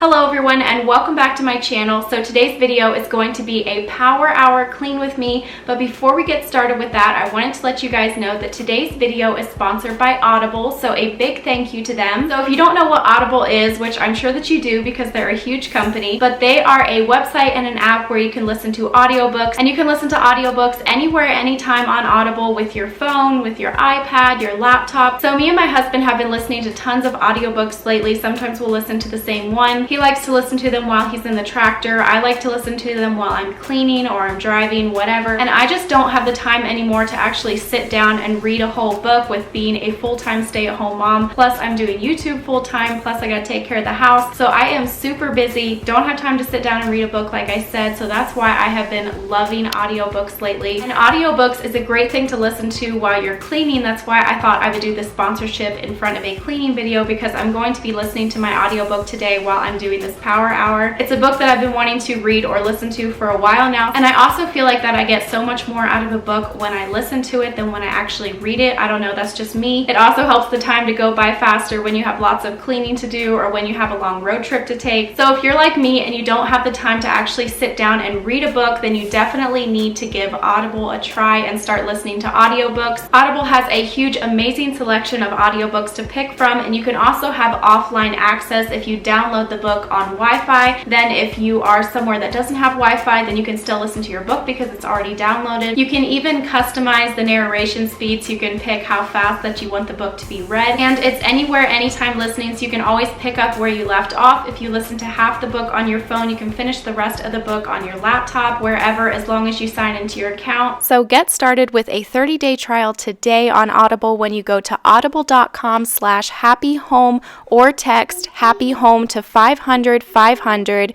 Hello everyone and welcome back to my channel. So today's video is going to be a power hour clean with me, but before we get started with that, I wanted to let you guys know that today's video is sponsored by Audible, so a big thank you to them. So if you don't know what Audible is, which I'm sure that you do because they're a huge company, but they are a website and an app where you can listen to audiobooks, and you can listen to audiobooks anywhere, anytime on Audible with your phone, with your iPad, your laptop. So me and my husband have been listening to tons of audiobooks lately. Sometimes we'll listen to the same one. He likes to listen to them while he's in the tractor. I like to listen to them while I'm cleaning or I'm driving, whatever. And I just don't have the time anymore to actually sit down and read a whole book with being a full-time stay-at-home mom. Plus I'm doing YouTube full-time, plus I gotta take care of the house. So I am super busy, don't have time to sit down and read a book like I said, so that's why I have been loving audiobooks lately. And audiobooks is a great thing to listen to while you're cleaning. That's why I thought I would do this sponsorship in front of a cleaning video, because I'm going to be listening to my audiobook today while I'm doing this power hour. It's a book that I've been wanting to read or listen to for a while now, and I also feel like that I get so much more out of a book when I listen to it than when I actually read it. I don't know, that's just me. It also helps the time to go by faster when you have lots of cleaning to do or when you have a long road trip to take. So if you're like me and you don't have the time to actually sit down and read a book, then you definitely need to give Audible a try and start listening to audiobooks. Audible has a huge, amazing selection of audiobooks to pick from, and you can also have offline access if you download the book on Wi-Fi. Then if you are somewhere that doesn't have Wi-Fi, then you can still listen to your book because it's already downloaded. You can even customize the narration speed, so you can pick how fast that you want the book to be read. And it's anywhere, anytime listening, so you can always pick up where you left off. If you listen to half the book on your phone, you can finish the rest of the book on your laptop, wherever, as long as you sign into your account. So get started with a 30-day trial today on Audible when you go to audible.com/happyhome or text happy home to 500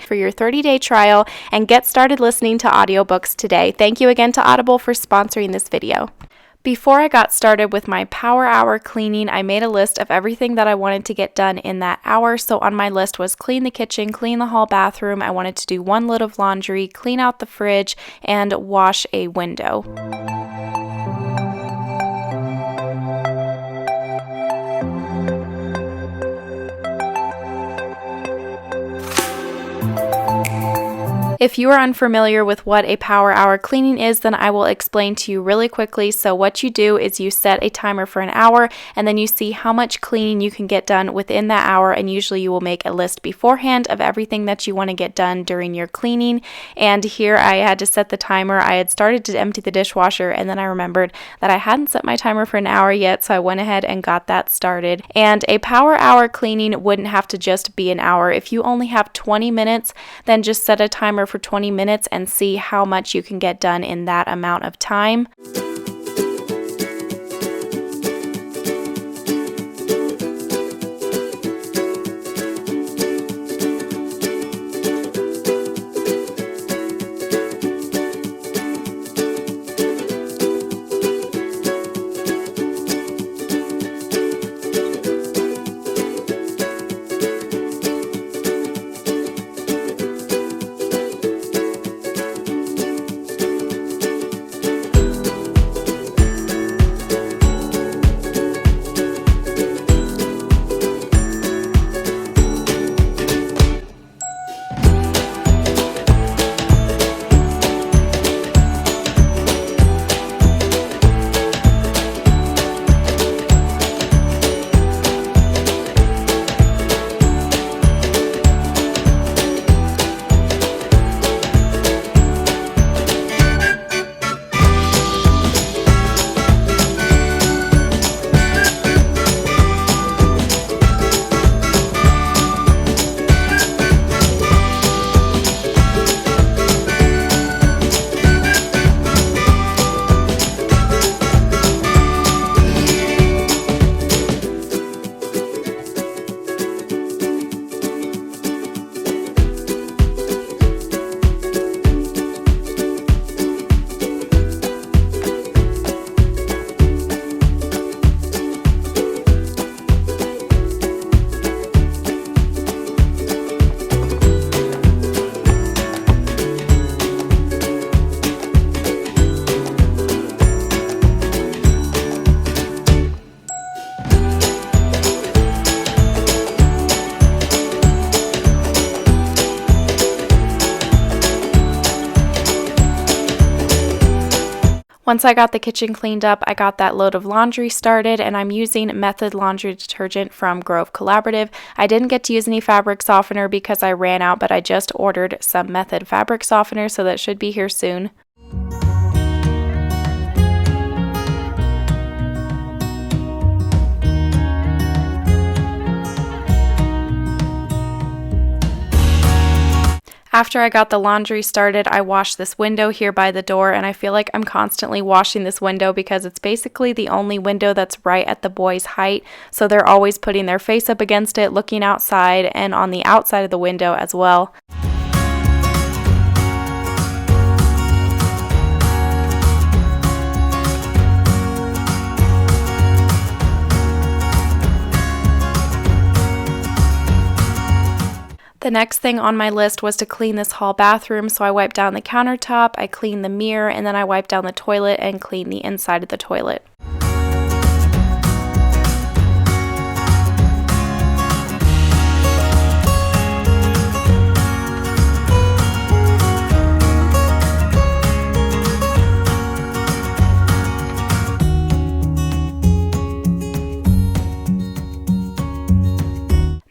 for your 30-day trial and get started listening to audiobooks today. Thank you again to Audible for sponsoring this video. Before I got started with my power hour cleaning, I made a list of everything that I wanted to get done in that hour. So on my list was clean the kitchen, clean the hall bathroom. I wanted to do one load of laundry, clean out the fridge, and wash a window. If you are unfamiliar with what a power hour cleaning is, then I will explain to you really quickly. So what you do is you set a timer for an hour, and then you see how much cleaning you can get done within that hour, and usually you will make a list beforehand of everything that you want to get done during your cleaning. And here I had to set the timer. I had started to empty the dishwasher, and then I remembered that I hadn't set my timer for an hour yet, so I went ahead and got that started. And a power hour cleaning wouldn't have to just be an hour. If you only have 20 minutes, then just set a timer for 20 minutes and see how much you can get done in that amount of time. Once I got the kitchen cleaned up, I got that load of laundry started, and I'm using Method laundry detergent from Grove Collaborative. I didn't get to use any fabric softener because I ran out, but I just ordered some Method fabric softener, so that should be here soon. After I got the laundry started, I washed this window here by the door, and I feel like I'm constantly washing this window because it's basically the only window that's right at the boys' height, so they're always putting their face up against it, looking outside, and on the outside of the window as well. The next thing on my list was to clean this hall bathroom, so I wiped down the countertop, I cleaned the mirror, and then I wiped down the toilet and cleaned the inside of the toilet.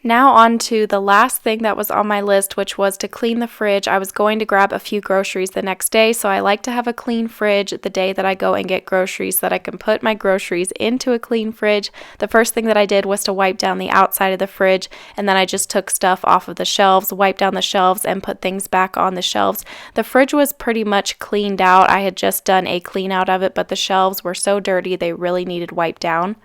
Now on to the last thing that was on my list, which was to clean the fridge. I was going to grab a few groceries the next day, so I like to have a clean fridge the day that I go and get groceries so that I can put my groceries into a clean fridge. The first thing that I did was to wipe down the outside of the fridge, and then I just took stuff off of the shelves, wiped down the shelves, and put things back on the shelves. The fridge was pretty much cleaned out. I had just done a clean out of it, but the shelves were so dirty they really needed wiped down.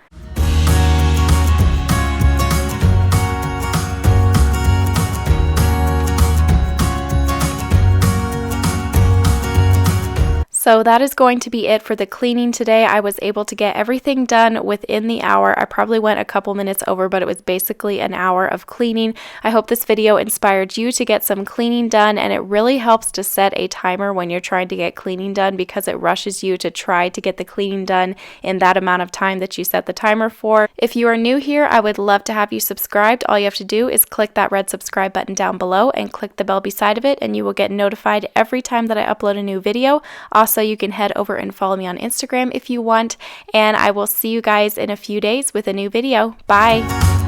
So that is going to be it for the cleaning today. I was able to get everything done within the hour. I probably went a couple minutes over, but it was basically an hour of cleaning. I hope this video inspired you to get some cleaning done, and it really helps to set a timer when you're trying to get cleaning done because it rushes you to try to get the cleaning done in that amount of time that you set the timer for. If you are new here, I would love to have you subscribed. All you have to do is click that red subscribe button down below and click the bell beside of it, and you will get notified every time that I upload a new video. Also, you can head over and follow me on Instagram if you want, and I will see you guys in a few days with a new video. Bye!